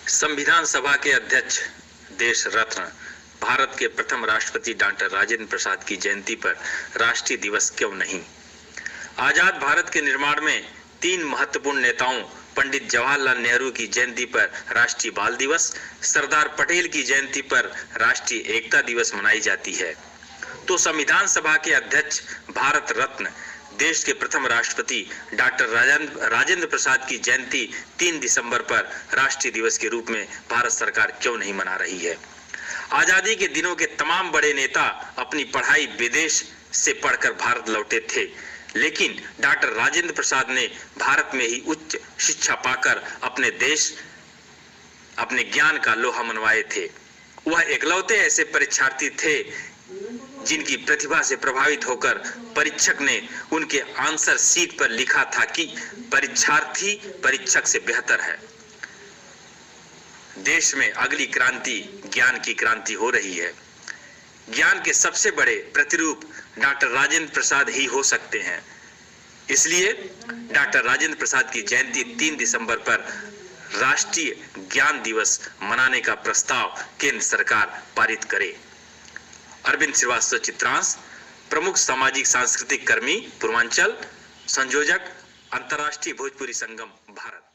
संविधान सभा के अध्यक्ष, देश रत्न, भारत के प्रथम राष्ट्रपति डॉक्टर राजेंद्र प्रसाद की जयंती पर राष्ट्रीय दिवस क्यों नहीं? आजाद भारत के निर्माण में तीन महत्वपूर्ण नेताओं पंडित जवाहरलाल नेहरू की जयंती पर राष्ट्रीय बाल दिवस, सरदार पटेल की जयंती पर राष्ट्रीय एकता दिवस मनाई जाती है, तो संविधान सभा के अध्यक्ष, भारत रत्न, देश के प्रथम राष्ट्रपति डॉक्टर राजेंद्र प्रसाद की जयंती 3 दिसंबर पर राष्ट्रीय दिवस के रूप में भारत सरकार क्यों नहीं मना रही है? आजादी के दिनों के तमाम बड़े नेता अपनी पढ़ाई विदेश से पढ़कर भारत लौटे थे, लेकिन डॉक्टर राजेंद्र प्रसाद ने भारत में ही उच्च शिक्षा पाकर अपने देश, अपने ज्ञान का लोहा मनवाए थे। वह एकलौते ऐसे परीक्षार्थी थे जिनकी प्रतिभा से प्रभावित होकर परीक्षक ने उनके आंसर शीट पर लिखा था कि परीक्षार्थी परीक्षक से बेहतर है। देश में अगली क्रांति ज्ञान की क्रांति हो रही है। ज्ञान के सबसे बड़े प्रतिरूप डॉक्टर राजेंद्र प्रसाद ही हो सकते हैं। इसलिए डॉक्टर राजेंद्र प्रसाद की जयंती 3 दिसंबर पर राष्ट्रीय ज्ञान दिवस मनाने का प्रस्ताव केंद्र सरकार पारित करे। अरविंद श्रीवास्तव, चित्रांश, प्रमुख सामाजिक सांस्कृतिक कर्मी, पूर्वांचल, संयोजक, अंतर्राष्ट्रीय भोजपुरी संगम, भारत।